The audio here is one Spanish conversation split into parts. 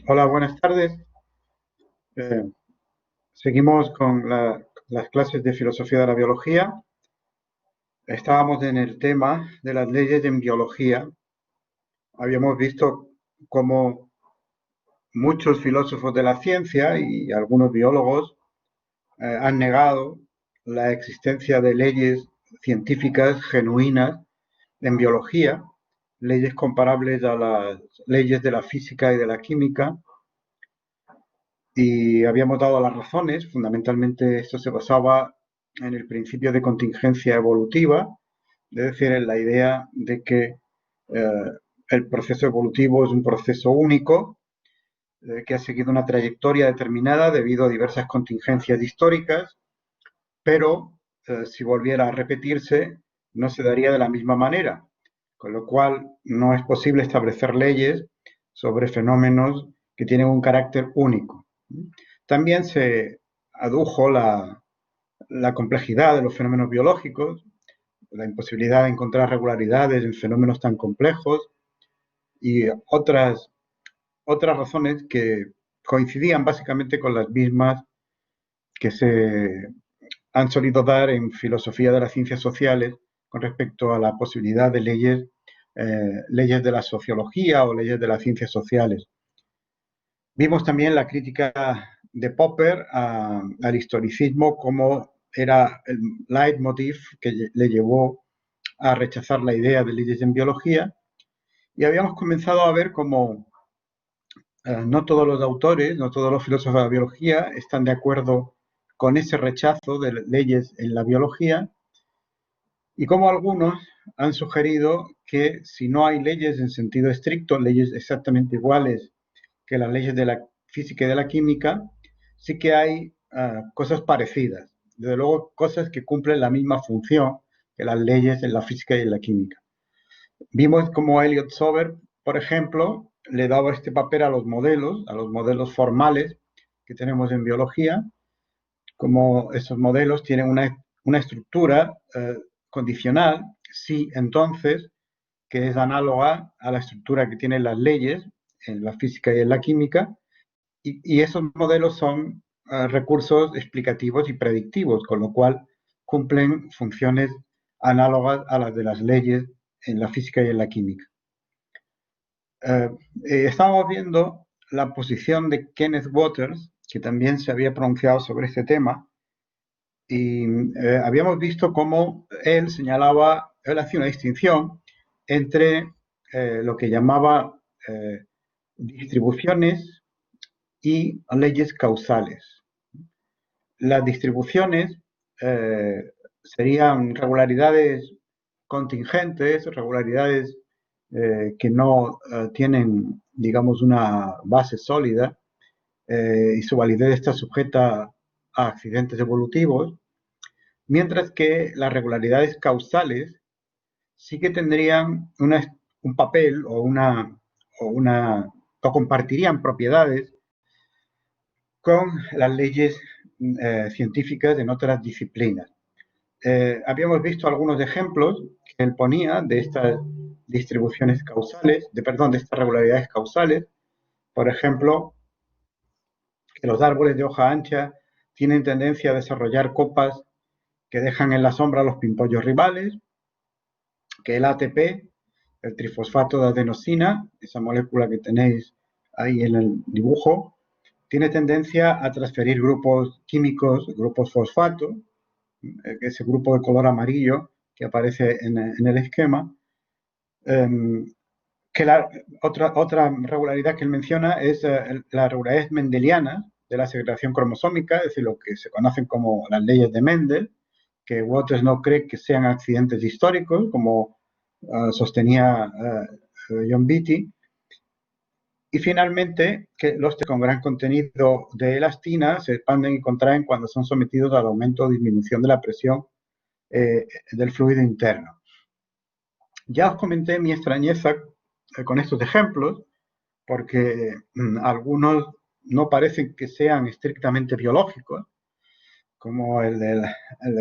Hola, buenas tardes. Eh, Seguimos con las clases de filosofía de la biología. Estábamos en el tema de las leyes en biología. Habíamos visto cómo muchos filósofos de la ciencia y algunos biólogos han negado la existencia de leyes científicas genuinas en biología, leyes comparables a las leyes de la física y de la química, y habíamos dado las razones. Fundamentalmente esto se basaba en el principio de contingencia evolutiva, es decir, en la idea de que el proceso evolutivo es un proceso único que ha seguido una trayectoria determinada debido a diversas contingencias históricas, pero si volviera a repetirse no se daría de la misma manera, con lo cual no es posible establecer leyes sobre fenómenos que tienen un carácter único. También se adujo la complejidad de los fenómenos biológicos, la imposibilidad de encontrar regularidades en fenómenos tan complejos y otras razones que coincidían básicamente con las mismas que se han solido dar en filosofía de las ciencias sociales con respecto a la posibilidad de leyes de la sociología o leyes de las ciencias sociales. Vimos también la crítica de Popper al historicismo como era el leitmotiv que le llevó a rechazar la idea de leyes en biología, y habíamos comenzado a ver cómo no todos los autores, no todos los filósofos de la biología están de acuerdo con ese rechazo de leyes en la biología, y cómo algunos han sugerido que si no hay leyes en sentido estricto, leyes exactamente iguales que las leyes de la física y de la química, sí que hay cosas parecidas. Desde luego, cosas que cumplen la misma función que las leyes en la física y en la química. Vimos cómo Elliot Sober, por ejemplo, le daba este papel a los modelos formales que tenemos en biología, como esos modelos tienen una estructura condicional, sí, entonces, que es análoga a la estructura que tienen las leyes en la física y en la química, y esos modelos son recursos explicativos y predictivos, con lo cual cumplen funciones análogas a las de las leyes en la física y en la química. Eh, Estábamos viendo la posición de Kenneth Waters, que también se había pronunciado sobre este tema, y habíamos visto cómo él hacía una distinción entre lo que llamaba distribuciones y leyes causales. Las distribuciones serían regularidades contingentes, regularidades que no tienen, digamos, una base sólida, y su validez está sujeta a accidentes evolutivos, mientras que las regularidades causales sí que tendrían un papel o compartirían propiedades con las leyes científicas en otras disciplinas. Habíamos visto algunos ejemplos que él ponía de estas distribuciones causales, de estas regularidades causales. Por ejemplo, que los árboles de hoja ancha tienen tendencia a desarrollar copas que dejan en la sombra a los pimpollos rivales, que el ATP, el trifosfato de adenosina, esa molécula que tenéis ahí en el dibujo, tiene tendencia a transferir grupos químicos, grupos fosfato, ese grupo de color amarillo que aparece en el esquema. Eh, que otra regularidad que él menciona es la regularidad mendeliana de la segregación cromosómica, es decir, lo que se conocen como las leyes de Mendel, que Waters no cree que sean accidentes históricos, como sostenía John Beatty. Y finalmente, que los con gran contenido de elastina se expanden y contraen cuando son sometidos al aumento o disminución de la presión del fluido interno. Ya os comenté mi extrañeza con estos ejemplos, porque algunos no parecen que sean estrictamente biológicos, como el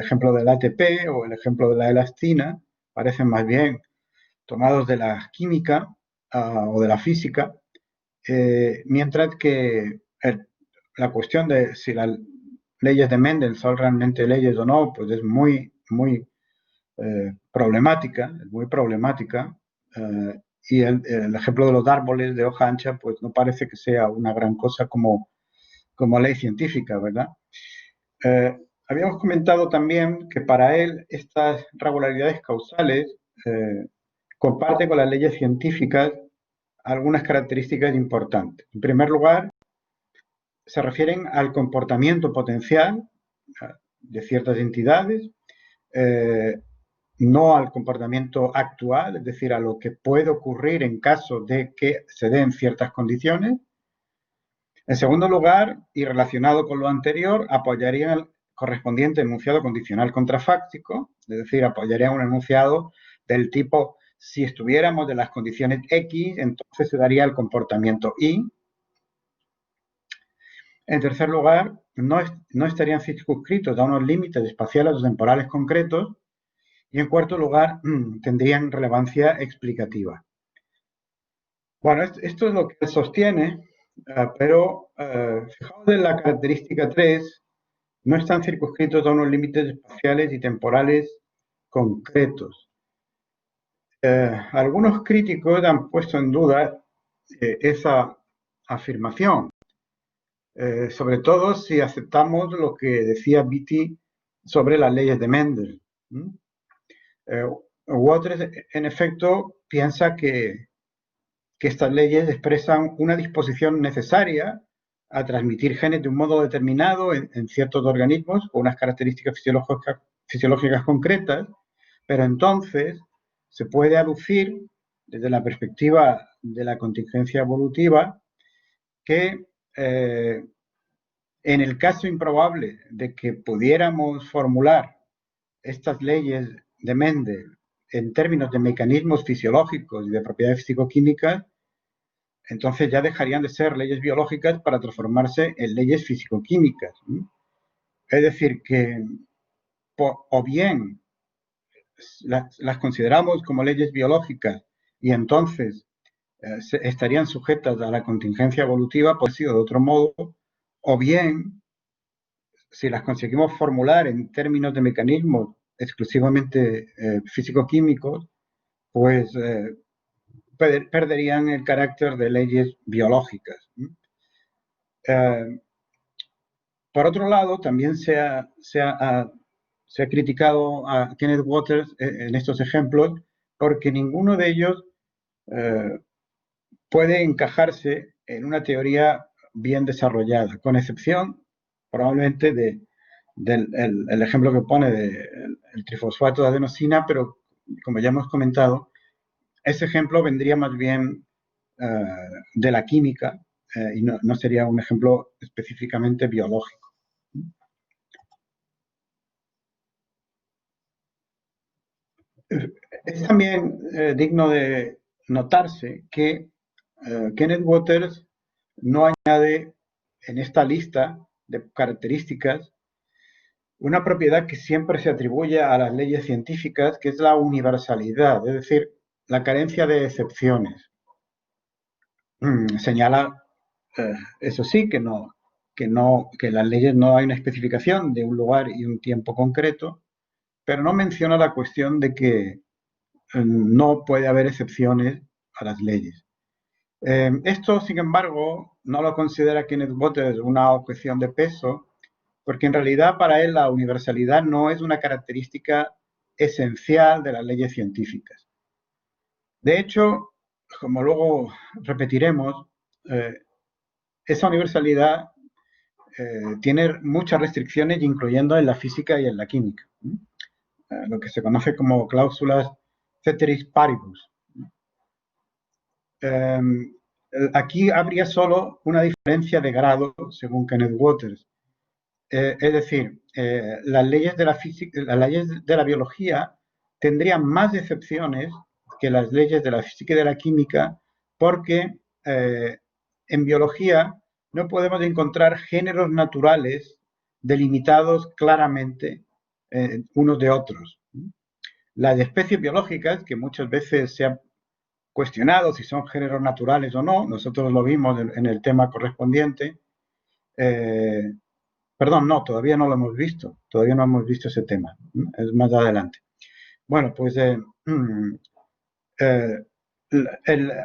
ejemplo del ATP o el ejemplo de la elastina, parecen más bien tomados de la química o de la física, mientras que la cuestión de si las leyes de Mendel son realmente leyes o no, pues es muy problemática, muy problemática. Y el ejemplo de los árboles de hoja ancha, pues no parece que sea una gran cosa como ley científica, ¿verdad? Habíamos comentado también que para él estas regularidades causales comparte con las leyes científicas algunas características importantes. En primer lugar, se refieren al comportamiento potencial de ciertas entidades, no al comportamiento actual, es decir, a lo que puede ocurrir en caso de que se den ciertas condiciones. En segundo lugar, y relacionado con lo anterior, apoyaría el correspondiente enunciado condicional contrafáctico, es decir, apoyaría un enunciado del tipo, si estuviéramos de las condiciones X, entonces se daría el comportamiento Y. En tercer lugar, no estarían circunscritos a unos límites espaciales o temporales concretos. Y en cuarto lugar, tendrían relevancia explicativa. Bueno, esto es lo que sostiene, pero fijaos en la característica 3, no están circunscritos a unos límites espaciales y temporales concretos. Algunos críticos han puesto en duda esa afirmación, sobre todo si aceptamos lo que decía Beatty sobre las leyes de Mendel. Waters, en efecto, piensa que estas leyes expresan una disposición necesaria a transmitir genes de un modo determinado en ciertos organismos con unas características fisiológicas concretas, pero entonces se puede aducir desde la perspectiva de la contingencia evolutiva que en el caso improbable de que pudiéramos formular estas leyes de Mendel en términos de mecanismos fisiológicos y de propiedades físico-químicas, entonces ya dejarían de ser leyes biológicas para transformarse en leyes físico-químicas. Es decir, que o bien las consideramos como leyes biológicas y entonces estarían sujetas a la contingencia evolutiva, pues sí, de otro modo, o bien, si las conseguimos formular en términos de mecanismos exclusivamente físico-químicos, pues perderían el carácter de leyes biológicas. Por otro lado, también se ha criticado a Kenneth Waters en estos ejemplos porque ninguno de ellos puede encajarse en una teoría bien desarrollada, con excepción probablemente del ejemplo que pone del trifosfato de adenosina, pero como ya hemos comentado, ese ejemplo vendría más bien de la química y no sería un ejemplo específicamente biológico. Es también digno de notarse que Kenneth Waters no añade en esta lista de características una propiedad que siempre se atribuye a las leyes científicas, que es la universalidad, es decir, la carencia de excepciones. Señala, eso sí, que en las leyes no hay una especificación de un lugar y un tiempo concreto, pero no menciona la cuestión de que no puede haber excepciones a las leyes. Esto, sin embargo, no lo considera Kenneth Waters una objeción de peso, porque en realidad para él la universalidad no es una característica esencial de las leyes científicas. De hecho, como luego repetiremos, esa universalidad tiene muchas restricciones, incluyendo en la física y en la química, lo que se conoce como cláusulas ceteris paribus. Aquí habría solo una diferencia de grado, según Kenneth Waters. Es decir, las leyes de la física, las leyes de la biología tendrían más excepciones que las leyes de la física y de la química, porque en biología no podemos encontrar géneros naturales delimitados claramente unos de otros. Las especies biológicas, que muchas veces se ha cuestionado si son géneros naturales o no. Nosotros lo vimos en el tema correspondiente. Perdón, no, todavía no lo hemos visto. Todavía no hemos visto ese tema. Es más adelante. Bueno, pues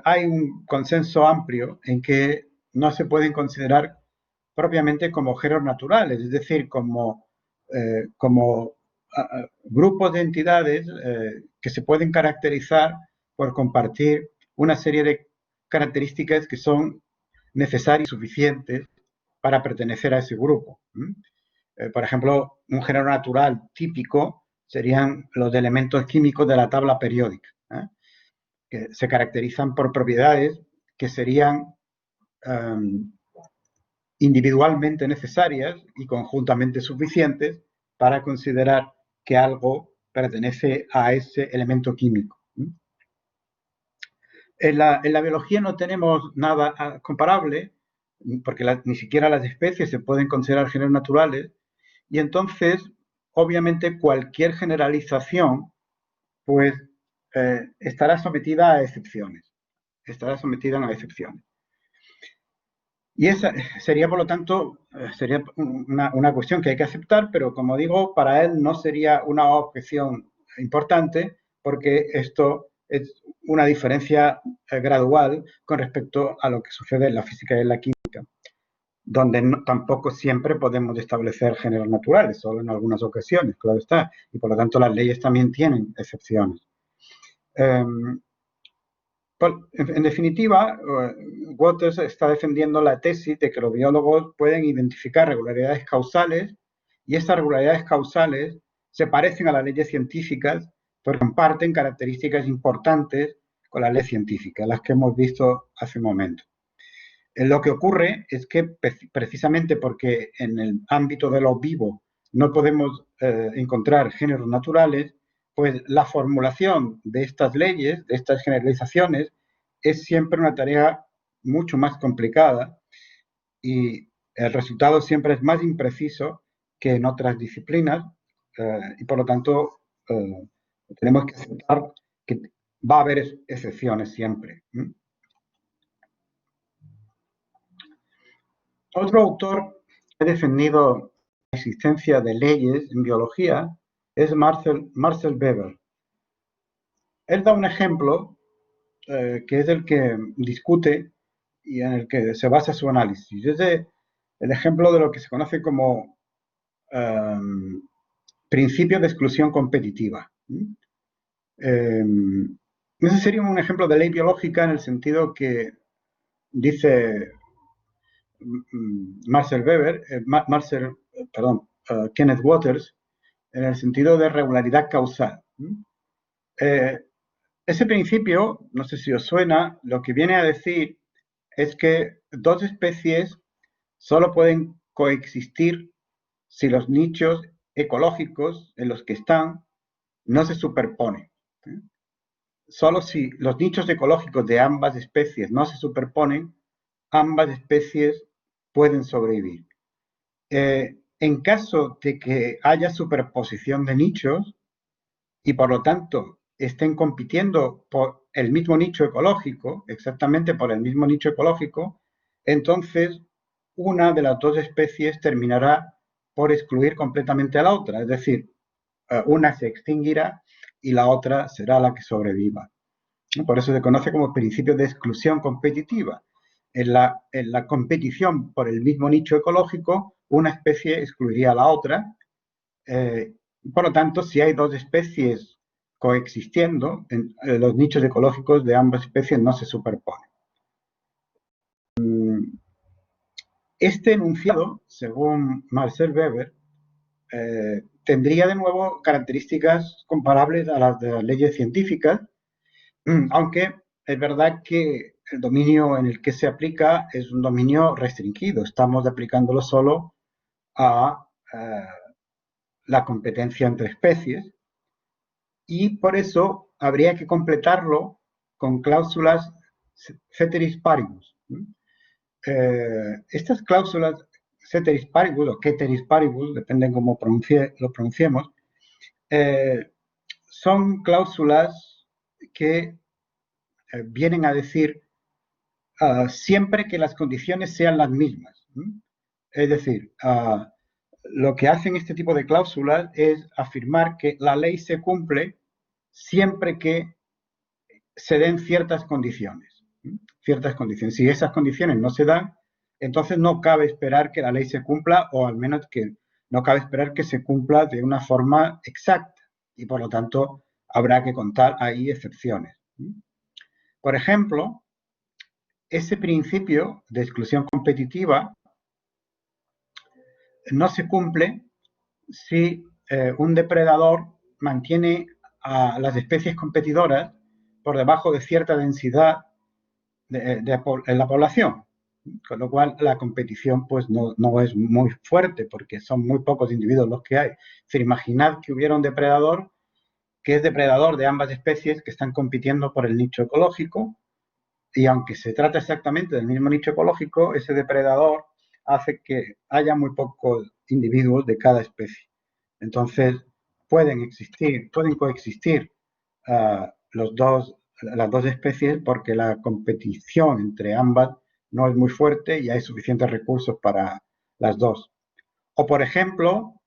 hay un consenso amplio en que no se pueden considerar propiamente como géneros naturales, es decir, como grupos de entidades que se pueden caracterizar por compartir una serie de características que son necesarias y suficientes para pertenecer a ese grupo. Por ejemplo, un género natural típico serían los elementos químicos de la tabla periódica, que se caracterizan por propiedades que serían individualmente necesarias y conjuntamente suficientes para considerar que algo pertenece a ese elemento químico. En la biología no tenemos nada comparable, porque ni siquiera las especies se pueden considerar géneros naturales, y entonces, obviamente, cualquier generalización pues estará sometida a excepciones. Estará sometida a excepciones. Y esa sería, por lo tanto, sería una cuestión que hay que aceptar, pero como digo, para él no sería una objeción importante porque esto es una diferencia gradual con respecto a lo que sucede en la física y en la química, donde tampoco siempre podemos establecer géneros naturales, solo en algunas ocasiones, claro está, y por lo tanto las leyes también tienen excepciones. En definitiva, Waters está defendiendo la tesis de que los biólogos pueden identificar regularidades causales y estas regularidades causales se parecen a las leyes científicas porque comparten características importantes con las leyes científicas, las que hemos visto hace un momento. Lo que ocurre es que precisamente porque en el ámbito de lo vivo no podemos encontrar géneros naturales, pues la formulación de estas leyes, de estas generalizaciones, es siempre una tarea mucho más complicada y el resultado siempre es más impreciso que en otras disciplinas y por lo tanto tenemos que aceptar que va a haber excepciones siempre. Otro autor que ha defendido la existencia de leyes en biología es Marcel Weber. Él da un ejemplo que es el que discute y en el que se basa su análisis. Es el ejemplo de lo que se conoce como principio de exclusión competitiva. Ese sería un ejemplo de ley biológica en el sentido que dice Kenneth Waters, en el sentido de regularidad causal. Ese principio, no sé si os suena, lo que viene a decir es que dos especies solo pueden coexistir si los nichos ecológicos en los que están no se superponen. Solo si los nichos ecológicos de ambas especies no se superponen, ambas especies pueden sobrevivir. En caso de que haya superposición de nichos y por lo tanto estén compitiendo por el mismo nicho ecológico, exactamente por el mismo nicho ecológico, entonces una de las dos especies terminará por excluir completamente a la otra, es decir, una se extinguirá y la otra será la que sobreviva. Por eso se conoce como principio de exclusión competitiva. En la competición por el mismo nicho ecológico, una especie excluiría a la otra. Por lo tanto, si hay dos especies coexistiendo, los nichos ecológicos de ambas especies no se superponen. Este enunciado, según Marcel Weber, tendría de nuevo características comparables a las de las leyes científicas, aunque es verdad que el dominio en el que se aplica es un dominio restringido. Estamos aplicándolo solo a la competencia entre especies y por eso habría que completarlo con cláusulas ceteris paribus. Estas cláusulas ceteris paribus o ceteris paribus, depende de cómo lo pronunciemos, son cláusulas que vienen a decir siempre que las condiciones sean las mismas. Es decir, lo que hacen este tipo de cláusulas es afirmar que la ley se cumple siempre que se den ciertas condiciones. Ciertas condiciones. Si esas condiciones no se dan, entonces no cabe esperar que la ley se cumpla, o al menos que no cabe esperar que se cumpla de una forma exacta, y por lo tanto habrá que contar ahí excepciones. Por ejemplo, ese principio de exclusión competitiva no se cumple si un depredador mantiene a las especies competidoras por debajo de cierta densidad en la población, con lo cual la competición pues no es muy fuerte porque son muy pocos individuos los que hay. Es decir, imaginad que hubiera un depredador que es depredador de ambas especies que están compitiendo por el nicho ecológico, y aunque se trata exactamente del mismo nicho ecológico, ese depredador hace que haya muy pocos individuos de cada especie. Entonces, pueden coexistir las dos especies porque la competición entre ambas no es muy fuerte y hay suficientes recursos para las dos. O, por ejemplo,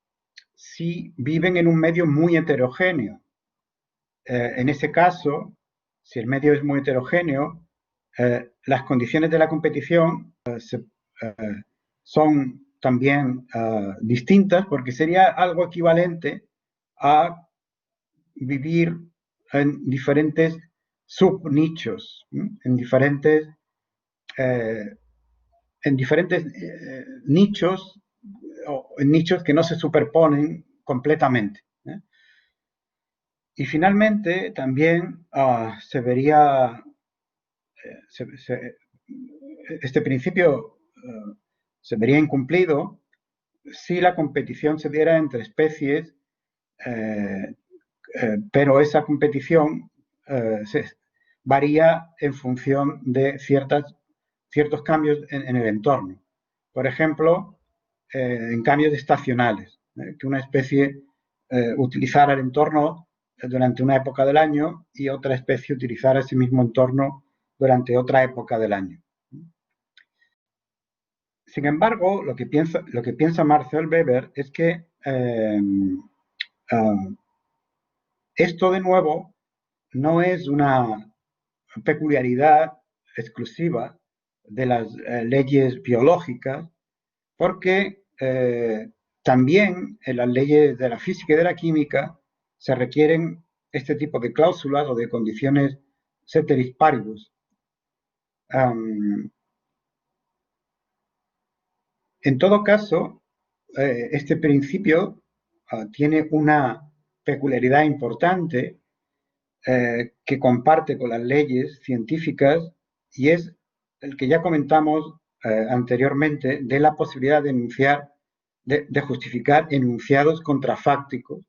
si viven en un medio muy heterogéneo. En ese caso, si el medio es muy heterogéneo, las condiciones de la competición son también distintas, porque sería algo equivalente a vivir en diferentes subnichos, eh, en diferentes nichos, o en nichos que no se superponen completamente. Y finalmente también se vería, este principio se vería incumplido si la competición se diera entre especies, pero esa competición varía en función de ciertos cambios en el entorno. Por ejemplo, en cambios estacionales, que una especie utilizara el entorno durante una época del año y otra especie utilizara ese mismo entorno durante otra época del año. Sin embargo, lo que piensa Marcel Weber es que esto de nuevo no es una peculiaridad exclusiva de las leyes biológicas, porque también en las leyes de la física y de la química se requieren este tipo de cláusulas o de condiciones ceteris paribus. En todo caso, este principio tiene una peculiaridad importante que comparte con las leyes científicas, y es el que ya comentamos anteriormente, de la posibilidad de justificar enunciados contrafácticos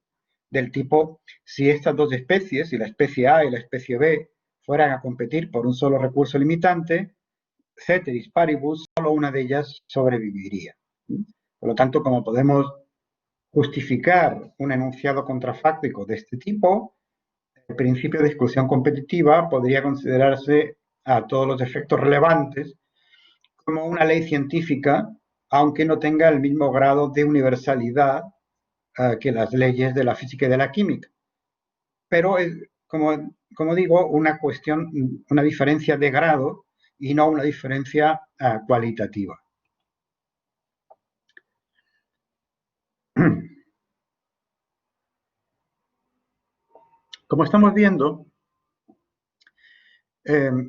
del tipo: si estas dos especies, si la especie A y la especie B fueran a competir por un solo recurso limitante, ceteris paribus, solo una de ellas sobreviviría. Por lo tanto, como podemos justificar un enunciado contrafáctico de este tipo, el principio de exclusión competitiva podría considerarse a todos los efectos relevantes como una ley científica, aunque no tenga el mismo grado de universalidad que las leyes de la física y de la química. Pero es, como digo, una diferencia de grado y no una diferencia cualitativa. Como estamos viendo,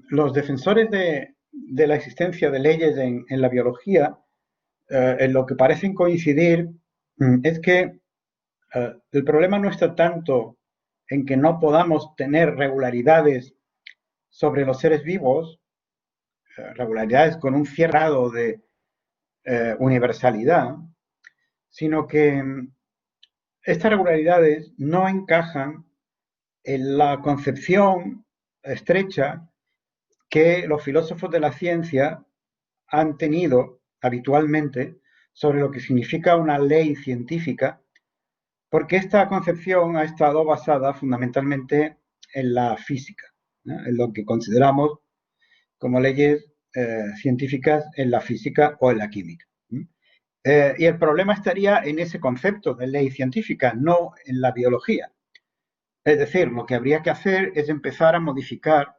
los defensores de la existencia de leyes en la biología, en lo que parecen coincidir es que el problema no está tanto en que no podamos tener regularidades sobre los seres vivos, regularidades con un cierto grado de universalidad, sino que estas regularidades no encajan en la concepción estrecha que los filósofos de la ciencia han tenido habitualmente sobre lo que significa una ley científica, porque esta concepción ha estado basada fundamentalmente en la física. ¿no? En lo que consideramos como leyes científicas en la física o en la química. Y el problema estaría en ese concepto de ley científica, no en la biología. Es decir, lo que habría que hacer es empezar a modificar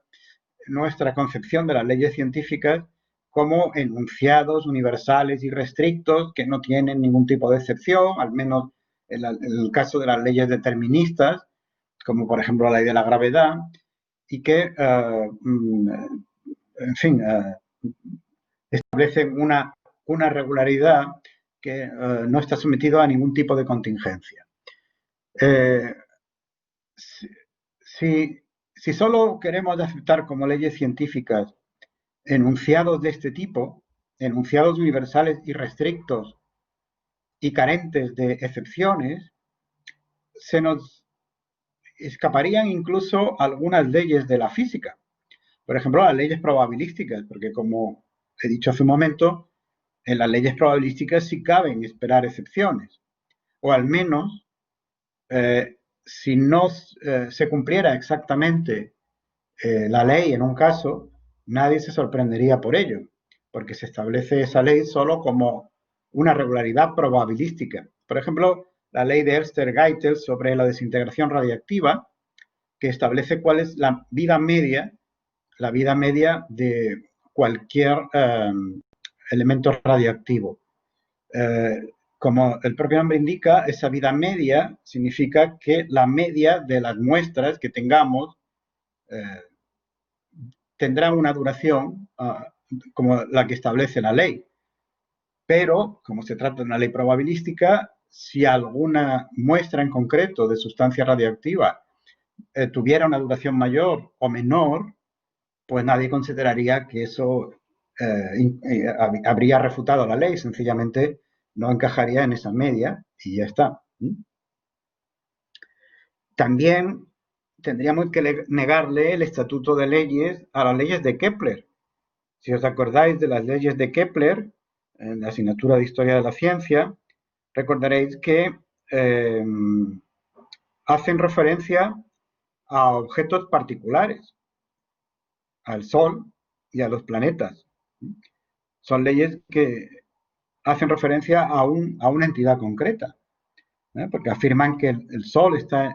nuestra concepción de las leyes científicas como enunciados universales y restrictos que no tienen ningún tipo de excepción, al menos en el caso de las leyes deterministas, como por ejemplo la ley de la gravedad, y que, en fin, establecen una regularidad que no está sometido a ningún tipo de contingencia. Si solo queremos aceptar como leyes científicas enunciados de este tipo, enunciados universales y restrictos y carentes de excepciones, se nos escaparían incluso algunas leyes de la física. Por ejemplo, las leyes probabilísticas, porque como he dicho hace un momento, en las leyes probabilísticas sí caben esperar excepciones, o al menos si no se cumpliera exactamente la ley en un caso, nadie se sorprendería por ello, porque se establece esa ley solo como una regularidad probabilística. Por ejemplo, la ley de Elster-Geitel sobre la desintegración radiactiva, que establece cuál es la vida media de cualquier elemento radioactivo. Como el propio nombre indica, esa vida media significa que la media de las muestras que tengamos tendrá una duración como la que establece la ley. Pero, como se trata de una ley probabilística, si alguna muestra en concreto de sustancia radioactiva tuviera una duración mayor o menor, pues nadie consideraría que eso habría refutado la ley, sencillamente no encajaría en esa media y ya está. También tendríamos que negarle el estatuto de leyes a las leyes de Kepler. Si os acordáis de las leyes de Kepler, en la asignatura de Historia de la Ciencia, recordaréis que hacen referencia a objetos particulares, al Sol y a los planetas. Son leyes que hacen referencia a una entidad concreta, porque afirman que el Sol está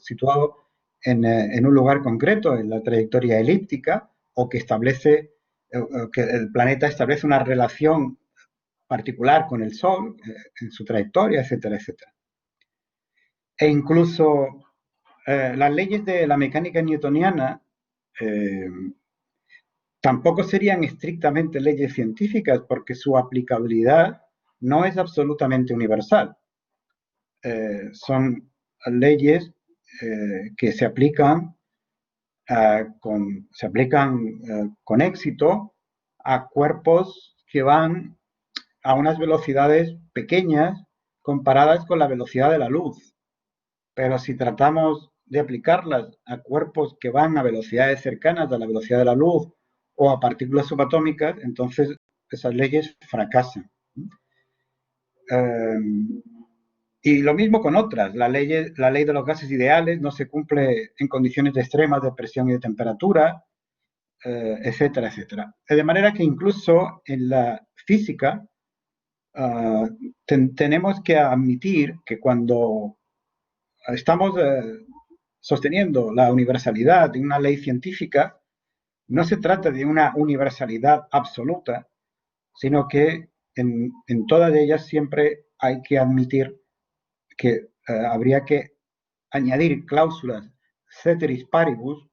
situado en un lugar concreto, en la trayectoria elíptica, o que que el planeta establece una relación particular con el Sol en su trayectoria, etcétera, etcétera. E incluso las leyes de la mecánica newtoniana tampoco serían estrictamente leyes científicas porque su aplicabilidad no es absolutamente universal. Son leyes que se aplican con éxito a cuerpos que van a unas velocidades pequeñas comparadas con la velocidad de la luz. Pero si tratamos de aplicarlas a cuerpos que van a velocidades cercanas a la velocidad de la luz o a partículas subatómicas, entonces esas leyes fracasan. Y lo mismo con otras. La ley de los gases ideales no se cumple en condiciones extremas de presión y de temperatura, etcétera, etcétera. De manera que incluso en la física tenemos que admitir que cuando estamos sosteniendo la universalidad de una ley científica, no se trata de una universalidad absoluta, sino que en todas ellas siempre hay que admitir que habría que añadir cláusulas ceteris paribus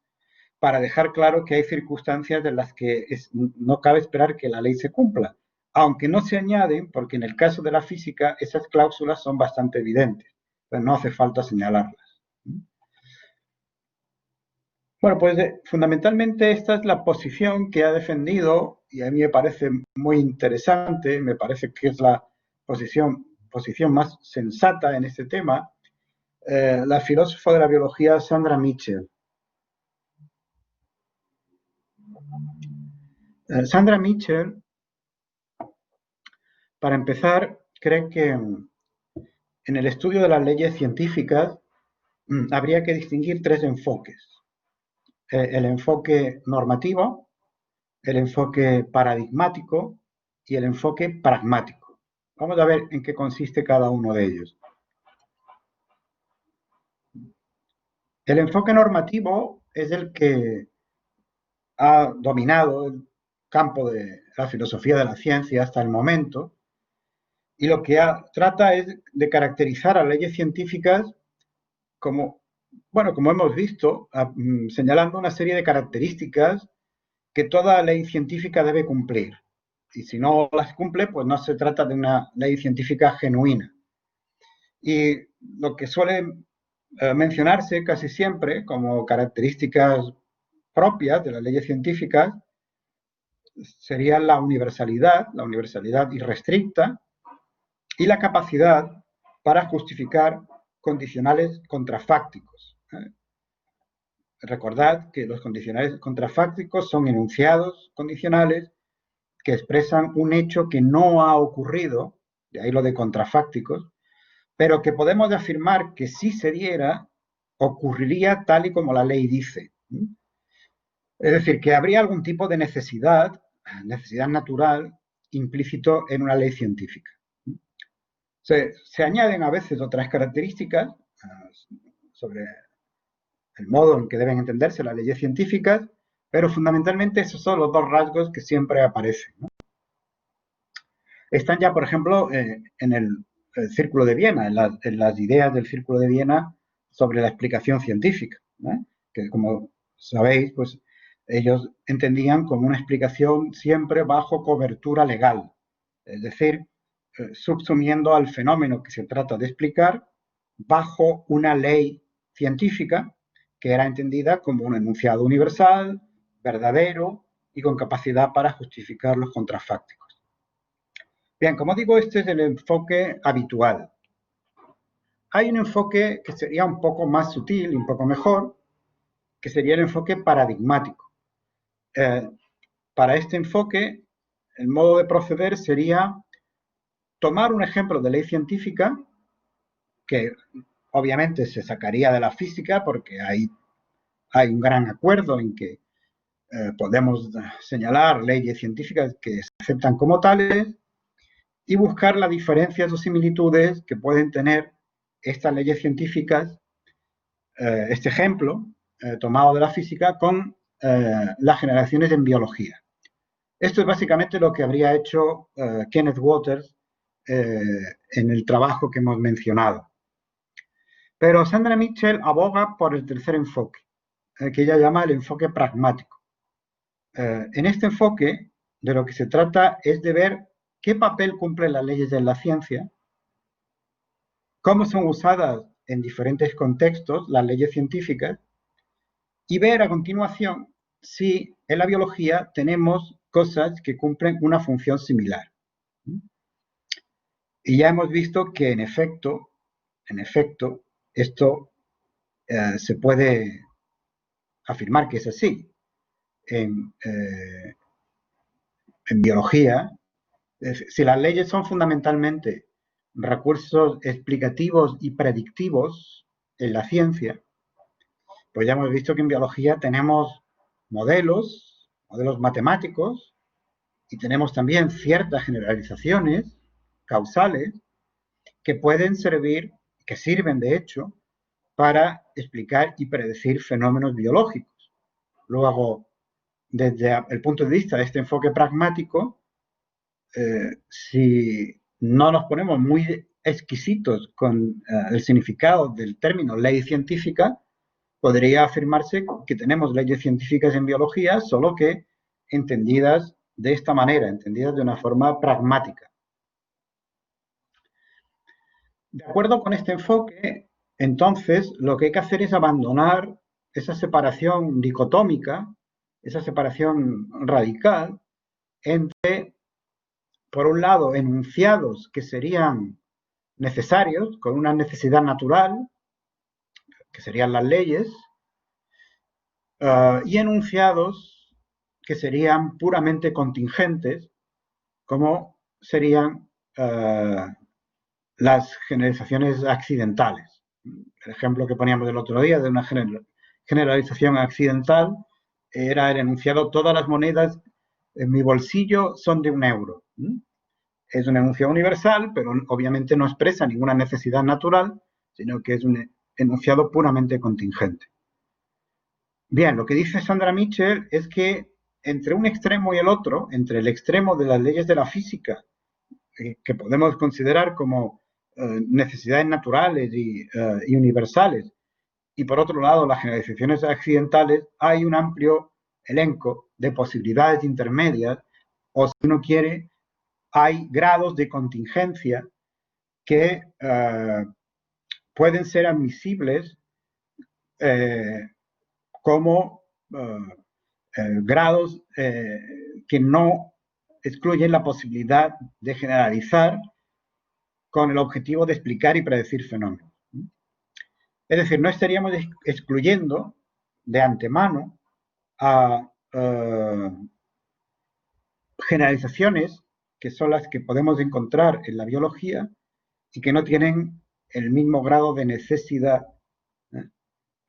para dejar claro que hay circunstancias en las que no cabe esperar que la ley se cumpla, aunque no se añaden porque en el caso de la física esas cláusulas son bastante evidentes, pero no hace falta señalarlas. Bueno, pues fundamentalmente esta es la posición que ha defendido y a mí me parece muy interesante, me parece que es la posición más sensata en este tema, la filósofa de la biología Sandra Mitchell. Sandra Mitchell, para empezar, cree que en el estudio de las leyes científicas habría que distinguir tres enfoques. el enfoque normativo, el enfoque paradigmático y el enfoque pragmático. Vamos a ver en qué consiste cada uno de ellos. El enfoque normativo es el que ha dominado el campo de la filosofía de la ciencia hasta el momento, y lo que trata es de caracterizar a leyes científicas como, bueno, como hemos visto, señalando una serie de características que toda ley científica debe cumplir. Y si no las cumple, pues no se trata de una ley científica genuina. Y lo que suele mencionarse casi siempre como características propias de las leyes científicas sería la universalidad irrestricta y la capacidad para justificar condicionales contrafácticos. Recordad que los condicionales contrafácticos son enunciados condicionales que expresan un hecho que no ha ocurrido, de ahí lo de contrafácticos, pero que podemos afirmar que si se diera, ocurriría tal y como la ley dice. Es decir, que habría algún tipo de necesidad natural, implícito en una ley científica. Se añaden a veces otras características sobre el modo en que deben entenderse las leyes científicas, pero fundamentalmente esos son los dos rasgos que siempre aparecen, ¿no? Están ya, por ejemplo, en el Círculo de Viena, en las ideas del Círculo de Viena sobre la explicación científica, ¿eh? Que como sabéis, pues ellos entendían como una explicación siempre bajo cobertura legal, es decir, subsumiendo al fenómeno que se trata de explicar bajo una ley científica que era entendida como un enunciado universal, verdadero y con capacidad para justificar los contrafácticos. Bien, como digo, este es el enfoque habitual. Hay un enfoque que sería un poco más sutil y un poco mejor, que sería el enfoque paradigmático. Para este enfoque, el modo de proceder sería tomar un ejemplo de ley científica que obviamente se sacaría de la física porque hay un gran acuerdo en que podemos señalar leyes científicas que se aceptan como tales y buscar las diferencias o similitudes que pueden tener estas leyes científicas, este ejemplo tomado de la física, con las generaciones en biología. Esto es básicamente lo que habría hecho Kenneth Waters en el trabajo que hemos mencionado. Pero Sandra Mitchell aboga por el tercer enfoque, que ella llama el enfoque pragmático. En este enfoque, de lo que se trata es de ver qué papel cumplen las leyes de la ciencia, cómo son usadas en diferentes contextos las leyes científicas y ver a continuación si en la biología tenemos cosas que cumplen una función similar. Y ya hemos visto que en efecto, esto se puede afirmar que es así. En biología, si las leyes son fundamentalmente recursos explicativos y predictivos en la ciencia, pues ya hemos visto que en biología tenemos modelos matemáticos, y tenemos también ciertas generalizaciones causales que pueden servir, que sirven de hecho, para explicar y predecir fenómenos biológicos. Luego, desde el punto de vista de este enfoque pragmático, si no nos ponemos muy exquisitos con el significado del término ley científica, podría afirmarse que tenemos leyes científicas en biología, solo que entendidas de esta manera, entendidas de una forma pragmática. De acuerdo con este enfoque, entonces, lo que hay que hacer es abandonar esa separación dicotómica, esa separación radical entre, por un lado, enunciados que serían necesarios, con una necesidad natural, que serían las leyes, y enunciados que serían puramente contingentes, como serían las generalizaciones accidentales. El ejemplo que poníamos el otro día de una generalización accidental era el enunciado: todas las monedas en mi bolsillo son de 1 euro. Es un enunciado universal, pero obviamente no expresa ninguna necesidad natural, sino que es un enunciado puramente contingente. Bien, lo que dice Sandra Mitchell es que entre un extremo y el otro, entre el extremo de las leyes de la física, que podemos considerar como necesidades naturales y universales, y por otro lado las generalizaciones accidentales, hay un amplio elenco de posibilidades intermedias, o si uno quiere, hay grados de contingencia que pueden ser admisibles como grados que no excluyen la posibilidad de generalizar con el objetivo de explicar y predecir fenómenos. Es decir, no estaríamos excluyendo de antemano a generalizaciones que son las que podemos encontrar en la biología y que no tienen el mismo grado de necesidad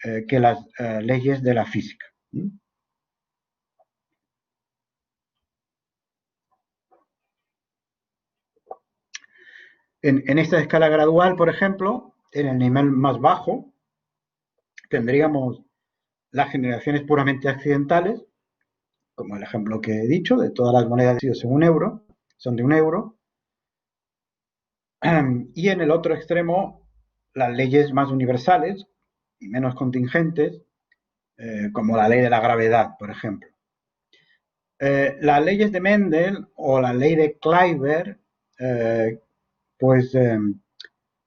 que las leyes de la física. En esta escala gradual, por ejemplo, en el nivel más bajo, tendríamos las generaciones puramente accidentales, como el ejemplo que he dicho, de todas las monedas son de 1 euro. Y en el otro extremo, las leyes más universales y menos contingentes, como la ley de la gravedad, por ejemplo. Las leyes de Mendel o la ley de Kleiber,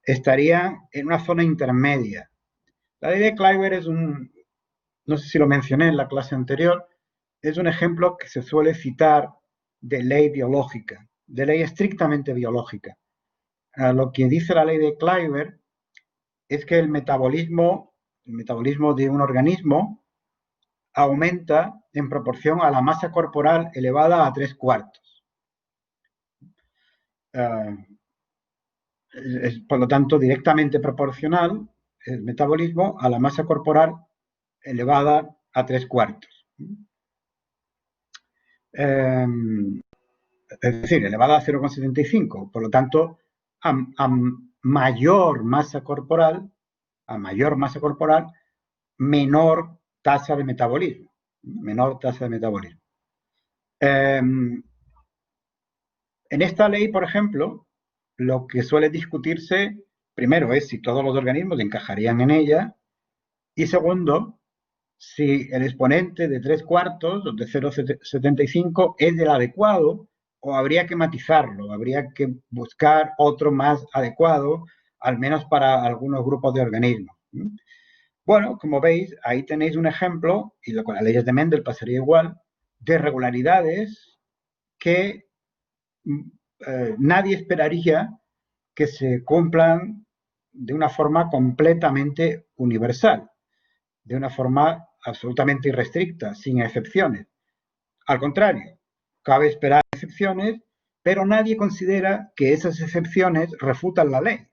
estarían en una zona intermedia. La ley de Kleiber es no sé si lo mencioné en la clase anterior, es un ejemplo que se suele citar de ley biológica, de ley estrictamente biológica. Lo que dice la ley de Kleiber es que el metabolismo de un organismo aumenta en proporción a la masa corporal elevada a 3/4. Es, por lo tanto, directamente proporcional el metabolismo a la masa corporal elevada a 3/4. Es decir, elevada a 0,75. Por lo tanto, a mayor masa corporal, menor tasa de metabolismo. En esta ley, por ejemplo, lo que suele discutirse, primero, es si todos los organismos encajarían en ella, y segundo, si el exponente de 3/4 o de 0,75 es el adecuado o habría que matizarlo, habría que buscar otro más adecuado, al menos para algunos grupos de organismos. Bueno, como veis, ahí tenéis un ejemplo, y con las leyes de Mendel pasaría igual, de regularidades que nadie esperaría que se cumplan de una forma completamente universal, de una forma absolutamente irrestricta, sin excepciones. Al contrario, cabe esperar excepciones, pero nadie considera que esas excepciones refutan la ley.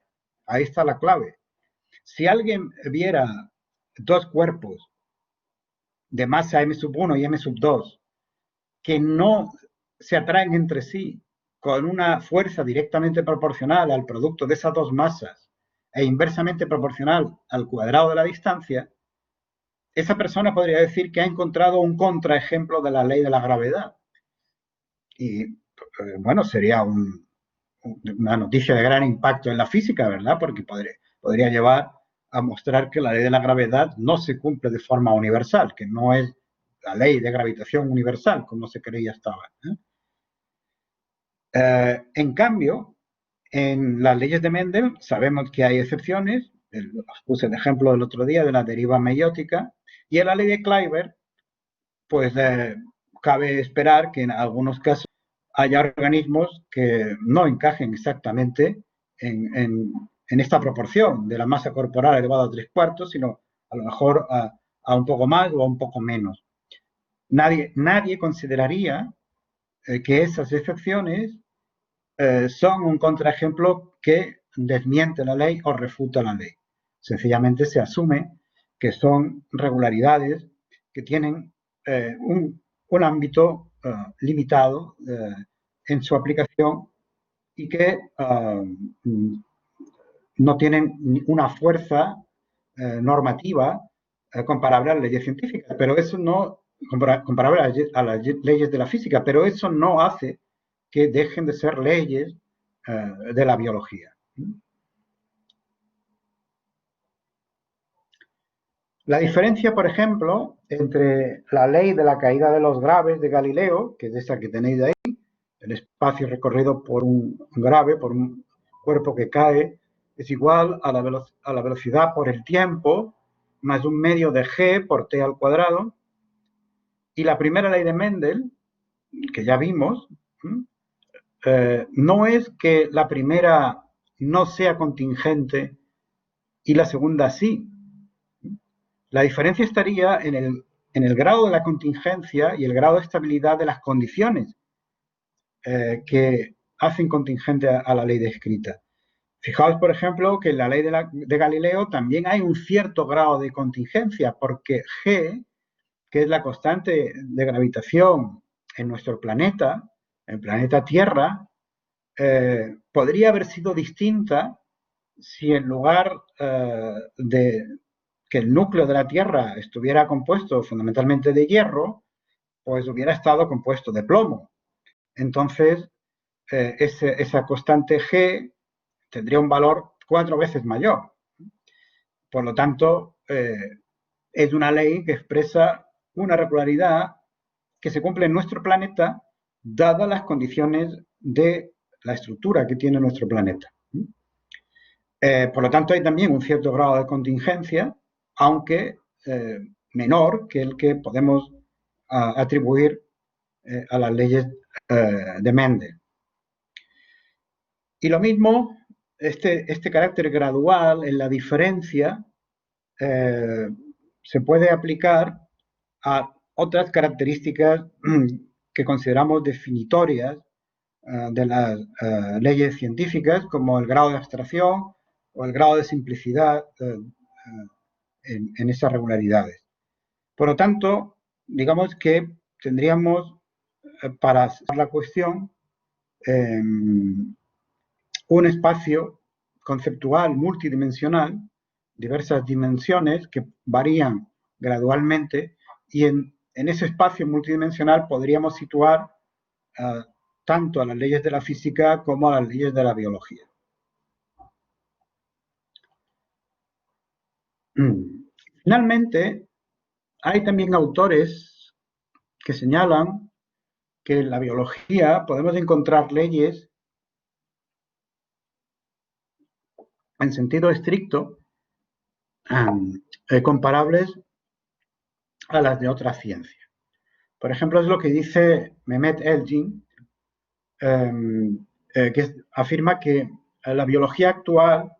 Ahí está la clave. Si alguien viera dos cuerpos de masa m1 y m2 que no se atraen entre sí con una fuerza directamente proporcional al producto de esas dos masas e inversamente proporcional al cuadrado de la distancia, esa persona podría decir que ha encontrado un contraejemplo de la ley de la gravedad. Y bueno, sería una noticia de gran impacto en la física, ¿verdad? Porque podría llevar a mostrar que la ley de la gravedad no se cumple de forma universal, que no es la ley de gravitación universal, como se creía hasta ahora. En cambio, en las leyes de Mendel sabemos que hay excepciones, os puse el ejemplo del otro día de la deriva meiótica, y en la ley de Kleiber, pues cabe esperar que en algunos casos haya organismos que no encajen exactamente en esta proporción de la masa corporal elevada a 3/4, sino a lo mejor a un poco más o a un poco menos. Nadie consideraría que esas excepciones son un contraejemplo que desmiente la ley o refuta la ley. Sencillamente se asume que son regularidades que tienen un ámbito limitado en su aplicación y que no tienen una fuerza normativa comparable a las leyes científicas, pero eso no comparable a las leyes de la física, pero eso no hace que dejen de ser leyes de la biología. La diferencia, por ejemplo, entre la ley de la caída de los graves de Galileo, que es esa que tenéis ahí, el espacio recorrido por un grave, por un cuerpo que cae, es igual a la velocidad por el tiempo más un medio de g por t al cuadrado. Y la primera ley de Mendel, que ya vimos, no es que la primera no sea contingente y la segunda sí. La diferencia estaría en el grado de la contingencia y el grado de estabilidad de las condiciones que hacen contingente a la ley descrita. Fijaos, por ejemplo, que en la ley de Galileo también hay un cierto grado de contingencia, porque G, que es la constante de gravitación en nuestro planeta, el planeta Tierra, podría haber sido distinta si en lugar de que el núcleo de la Tierra estuviera compuesto fundamentalmente de hierro, pues hubiera estado compuesto de plomo. Entonces, esa constante G tendría un valor 4 veces mayor. Por lo tanto, es una ley que expresa una regularidad que se cumple en nuestro planeta dadas las condiciones de la estructura que tiene nuestro planeta. Por lo tanto, hay también un cierto grado de contingencia, aunque menor que el que podemos atribuir a las leyes de Mendel. Y lo mismo, este carácter gradual en la diferencia se puede aplicar a otras características que consideramos definitorias de las leyes científicas, como el grado de abstracción o el grado de simplicidad en esas regularidades. Por lo tanto, digamos que tendríamos, para hacer la cuestión, un espacio conceptual multidimensional, diversas dimensiones que varían gradualmente, y en ese espacio multidimensional podríamos situar tanto a las leyes de la física como a las leyes de la biología. Finalmente, hay también autores que señalan que en la biología podemos encontrar leyes en sentido estricto comparables a las de otras ciencias. Por ejemplo, es lo que dice Mehmet Elgin, que afirma que la biología actual,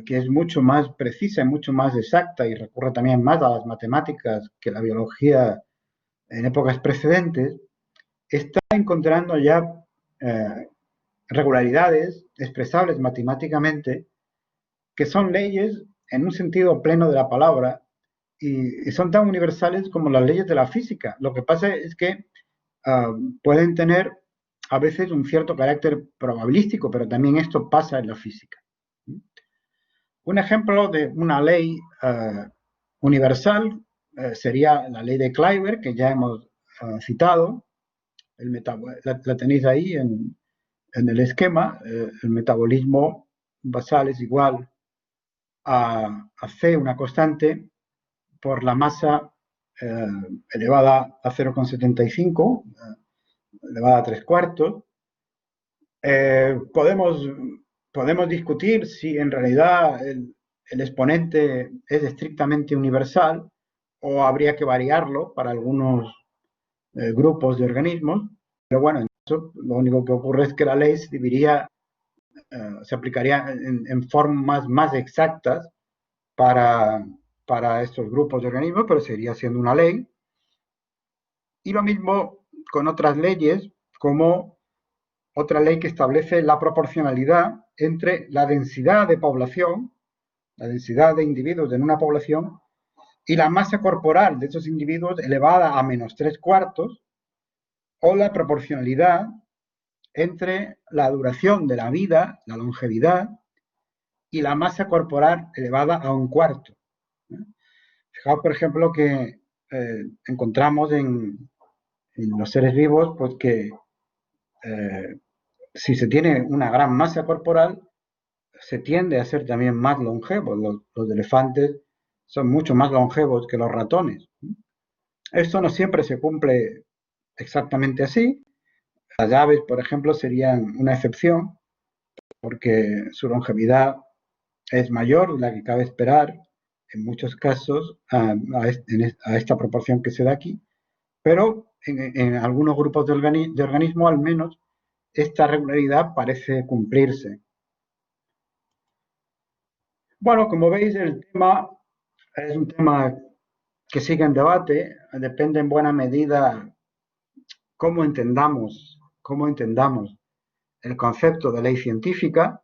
que es mucho más precisa, mucho más exacta y recurre también más a las matemáticas que la biología en épocas precedentes, está encontrando ya regularidades expresables matemáticamente que son leyes en un sentido pleno de la palabra y son tan universales como las leyes de la física. Lo que pasa es que pueden tener a veces un cierto carácter probabilístico, pero también esto pasa en la física. Un ejemplo de una ley universal sería la ley de Kleiber, que ya hemos citado. La tenéis ahí en el esquema. El metabolismo basal es igual a C, una constante, por la masa elevada a 0,75, elevada a 3/4. Podemos discutir si en realidad el exponente es estrictamente universal o habría que variarlo para algunos grupos de organismos, pero bueno, en eso lo único que ocurre es que la ley se aplicaría en formas más exactas para estos grupos de organismos, pero seguiría siendo una ley. Y lo mismo con otras leyes, como otra ley que establece la proporcionalidad entre la densidad de población, la densidad de individuos en una población, y la masa corporal de esos individuos elevada a menos 3/4, o la proporcionalidad entre la duración de la vida, la longevidad, y la masa corporal elevada a 1/4. Fijaos, por ejemplo, que encontramos en los seres vivos, pues que si se tiene una gran masa corporal, se tiende a ser también más longevos. Los elefantes son mucho más longevos que los ratones. Esto no siempre se cumple exactamente así. Las aves, por ejemplo, serían una excepción porque su longevidad es mayor de la que cabe esperar en muchos casos a esta proporción que se da aquí, pero en algunos grupos de organismos al menos esta regularidad parece cumplirse. Bueno, como veis, el tema es un tema que sigue en debate, depende en buena medida cómo entendamos el concepto de ley científica.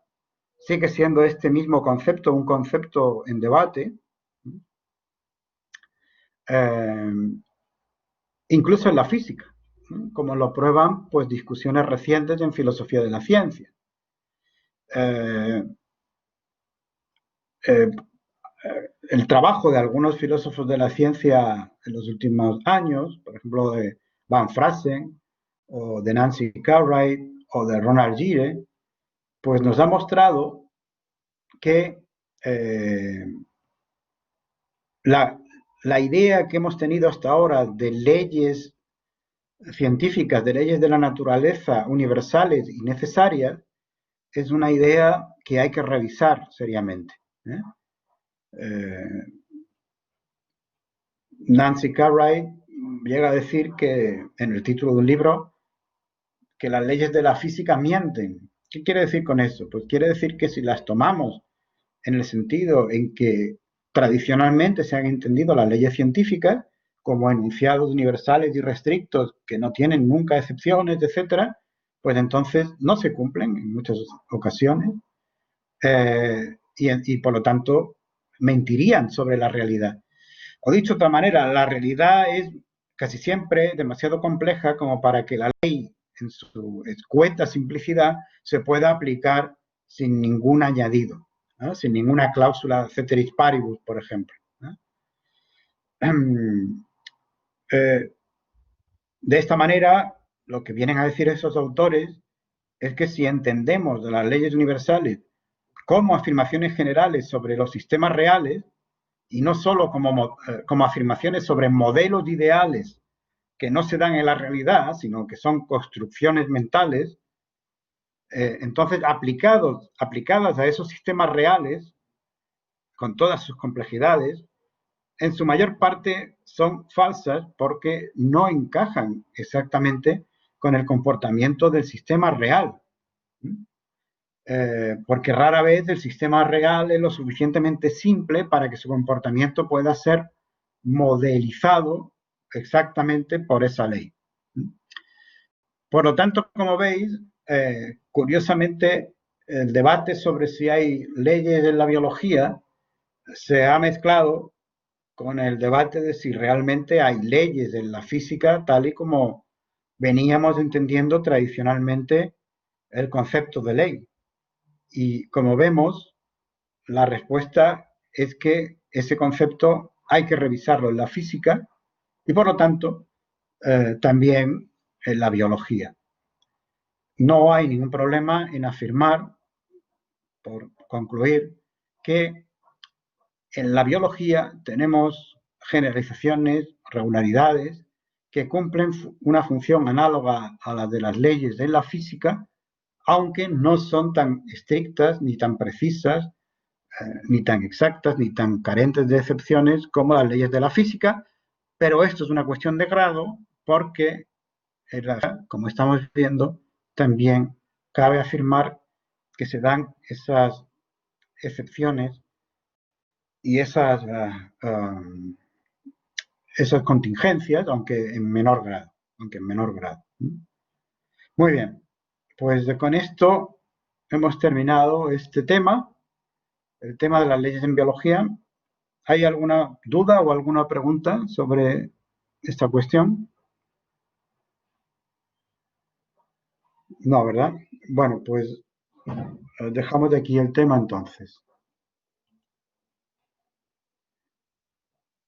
Sigue siendo este mismo concepto un concepto en debate, eh, incluso en la física, como lo prueban pues discusiones recientes en filosofía de la ciencia. Eh, eh, el trabajo de algunos filósofos de la ciencia en los últimos años, por ejemplo de Van Fraassen o de Nancy Cartwright o de Ronald Gire, pues nos ha mostrado que la idea que hemos tenido hasta ahora de leyes científicas, de leyes de la naturaleza universales y necesarias, es una idea que hay que revisar seriamente. Nancy Cartwright llega a decir que en el título de un libro que las leyes de la física mienten. ¿Qué quiere decir con eso? Pues quiere decir que si las tomamos en el sentido en que tradicionalmente se han entendido las leyes científicas como enunciados universales y restrictos que no tienen nunca excepciones, etcétera, pues entonces no se cumplen en muchas ocasiones y por lo tanto mentirían sobre la realidad. O dicho de otra manera, la realidad es casi siempre demasiado compleja como para que la ley en su escueta simplicidad se pueda aplicar sin ningún añadido, ¿no? Sin ninguna cláusula ceteris paribus, por ejemplo, ¿no? De esta manera, lo que vienen a decir esos autores es que si entendemos de las leyes universales como afirmaciones generales sobre los sistemas reales y no solo como afirmaciones sobre modelos ideales que no se dan en la realidad, sino que son construcciones mentales, entonces aplicadas a esos sistemas reales, con todas sus complejidades, en su mayor parte son falsas porque no encajan exactamente con el comportamiento del sistema real. Porque rara vez el sistema real es lo suficientemente simple para que su comportamiento pueda ser modelizado exactamente por esa ley. Por lo tanto, como veis, curiosamente, el debate sobre si hay leyes en la biología se ha mezclado con el debate de si realmente hay leyes en la física tal y como veníamos entendiendo tradicionalmente el concepto de ley. Y como vemos, la respuesta es que ese concepto hay que revisarlo en la física y por lo tanto también en la biología. No hay ningún problema en afirmar, por concluir, que en la biología tenemos generalizaciones, regularidades, que cumplen una función análoga a la de las leyes de la física, aunque no son tan estrictas, ni tan precisas, ni tan exactas, ni tan carentes de excepciones como las leyes de la física, pero esto es una cuestión de grado porque, como estamos viendo, también cabe afirmar que se dan esas excepciones y esas contingencias, aunque en menor grado. Muy bien, pues con esto hemos terminado este tema, el tema de las leyes en biología. ¿Hay alguna duda o alguna pregunta sobre esta cuestión? No, ¿verdad? Bueno, pues dejamos de aquí el tema entonces.